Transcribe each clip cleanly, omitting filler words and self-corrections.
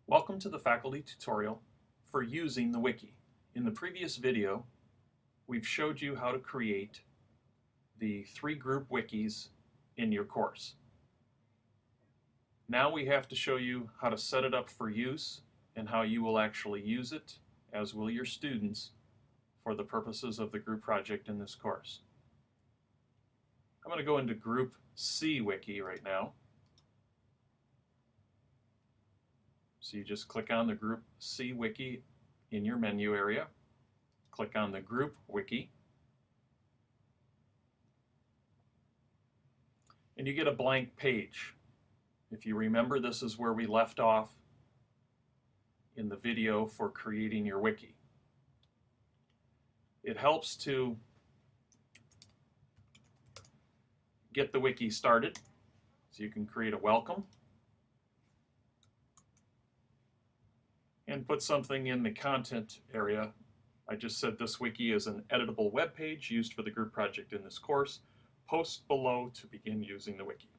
Welcome to the faculty tutorial for using the wiki. In the previous video, we've showed you how to create the 3 group wikis in your course. Now we have to show you how to set it up for use and how you will actually use it, as will your students, for the purposes of the group project in this course. I'm going to go into Group C Wiki right now. So you just click on the Group C Wiki in your menu area, click on the Group Wiki, and you get a blank page. If you remember, this is where we left off in the video for creating your wiki. It helps to get the wiki started, so you can create a welcome and put something in the content area. I just said this wiki is an editable web page used for the group project in this course. Post below to begin using the wiki.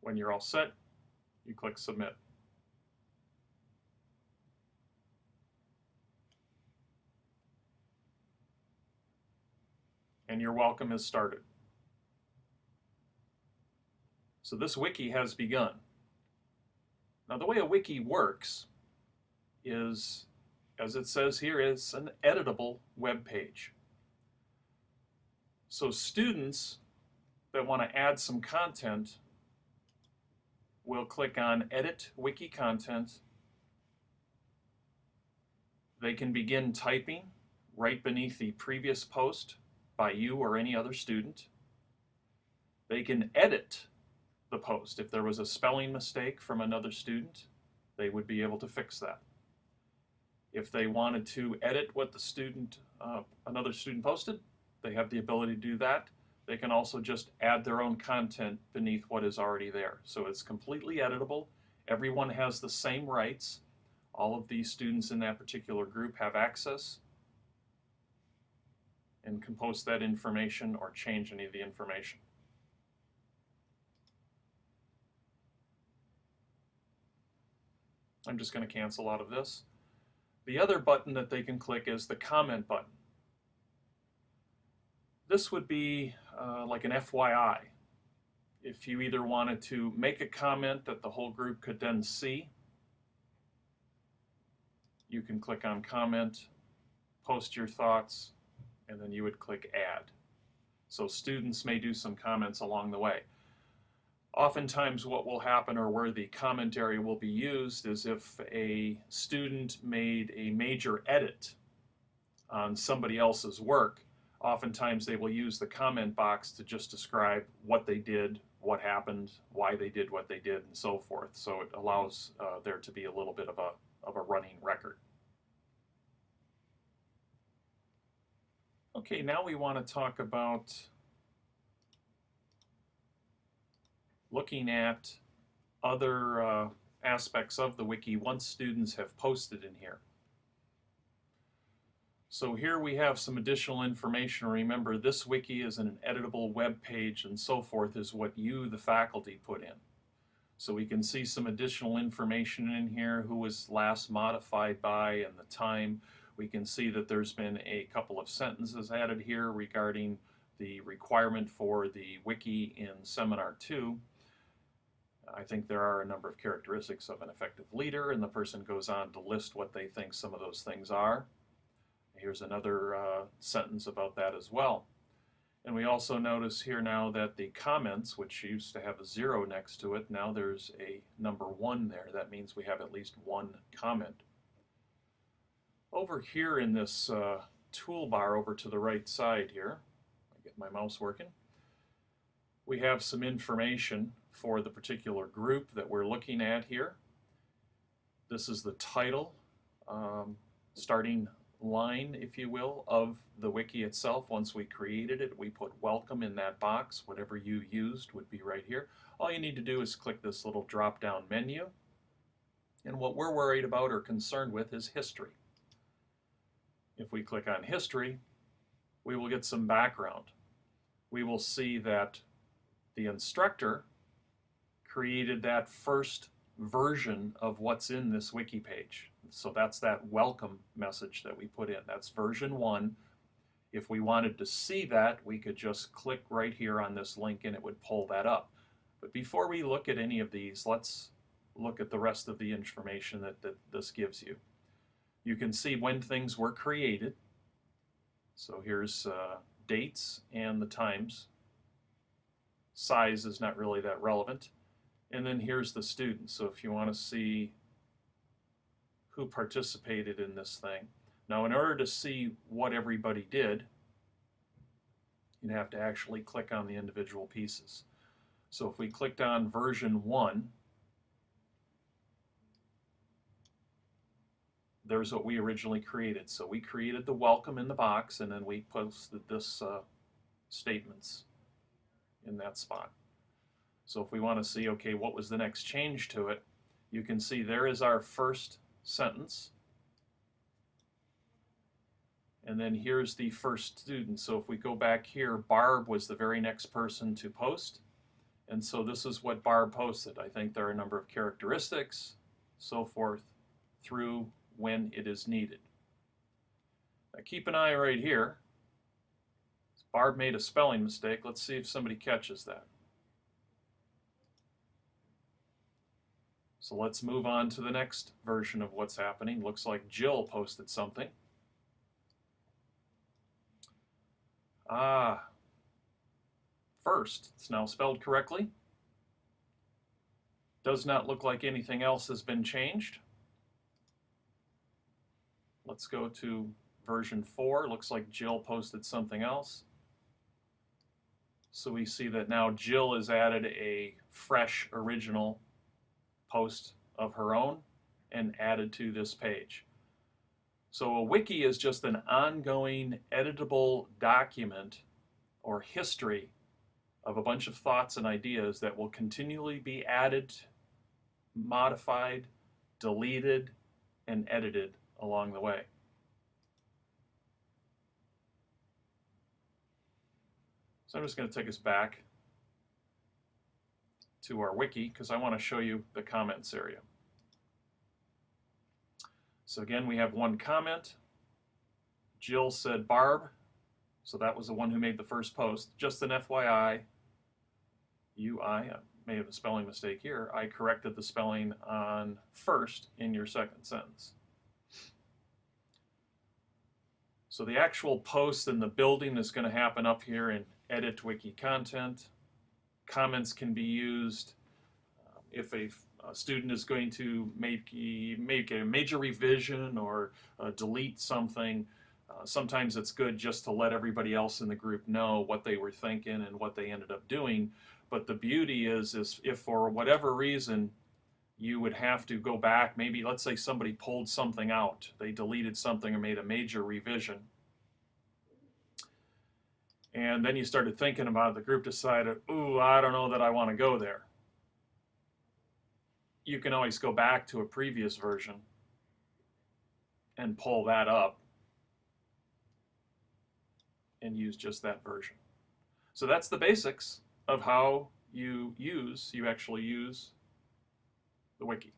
When you're all set, you click Submit. And your welcome is started. So this wiki has begun. Now the way a wiki works is, as it says here, it's an editable web page. So students that want to add some content will click on Edit Wiki Content. They can begin typing right beneath the previous post by you or any other student. They can edit the post. If there was a spelling mistake from another student, they would be able to fix that. If they wanted to edit what the another student posted, they have the ability to do that. They can also just add their own content beneath what is already there. So it's completely editable. Everyone has the same rights. All of these students in that particular group have access and can post that information or change any of the information. I'm just going to cancel out of this. The other button that they can click is the comment button. This would be like an FYI. If you either wanted to make a comment that the whole group could then see, you can click on Comment, post your thoughts, and then you would click Add. So students may do some comments along the way. Oftentimes what will happen, or where the comment area will be used, is if a student made a major edit on somebody else's work, oftentimes they will use the comment box to just describe what they did, what happened, why they did what they did, and so forth. So it allows there to be a little bit of a running record. Okay, now we want to talk about looking at other aspects of the wiki once students have posted in here. So here we have some additional information. Remember, this wiki is an editable web page, and so forth is what you, the faculty, put in. So we can see some additional information in here, who was last modified by and the time. We can see that there's been a couple of sentences added here regarding the requirement for the wiki in Seminar 2. I think there are a number of characteristics of an effective leader, and the person goes on to list what they think some of those things are. Here's another sentence about that as well. And we also notice here now that the comments, which used to have a 0 next to it, now there's a number 1 there. That means we have at least one comment. Over here in this toolbar over to the right side here, I get my mouse working, we have some information for the particular group that we're looking at here. This is the title, starting line, if you will, of the wiki itself. Once we created it, we put welcome in that box. Whatever you used would be right here. All you need to do is click this little drop-down menu, and what we're worried about or concerned with is history. If we click on history, we will get some background. We will see that the instructor created that first version of what's in this wiki page. So that's that welcome message that we put in. That's version 1. If we wanted to see that, we could just click right here on this link and it would pull that up. But before we look at any of these, let's look at the rest of the information that this gives you. You can see when things were created. So here's dates and the times. Size is not really that relevant. And then here's the students. So if you want to see who participated in this thing. Now, in order to see what everybody did, you'd have to actually click on the individual pieces. So if we clicked on version 1, there's what we originally created. So we created the welcome in the box, and then we posted this statements in that spot. So if we want to see, okay, what was the next change to it, you can see there is our first sentence. And then here's the first student. So if we go back here, Barb was the very next person to post. And so this is what Barb posted. I think there are a number of characteristics, so forth, through when it is needed. Now keep an eye right here. Barb made a spelling mistake. Let's see if somebody catches that. So let's move on to the next version of what's happening. Looks like Jill posted something. First, it's now spelled correctly. Does not look like anything else has been changed. Let's go to version 4. Looks like Jill posted something else. So we see that now Jill has added a fresh original post of her own and added to this page. So a wiki is just an ongoing editable document or history of a bunch of thoughts and ideas that will continually be added, modified, deleted, and edited along the way. So I'm just going to take us back to our wiki because I want to show you the comments area. So again, we have one comment. Jill said Barb, so that was the one who made the first post. Just an FYI, I may have a spelling mistake here. I corrected the spelling on first in your second sentence. So the actual post and the building is going to happen up here in Edit Wiki Content. Comments can be used if a student is going to make a major revision or delete something. Sometimes it's good just to let everybody else in the group know what they were thinking and what they ended up doing. But the beauty is if for whatever reason you would have to go back, maybe let's say somebody pulled something out, they deleted something or made a major revision, and then you started thinking about it, the group decided, ooh, I don't know that I want to go there. You can always go back to a previous version and pull that up and use just that version. So that's the basics of how you actually use the wiki.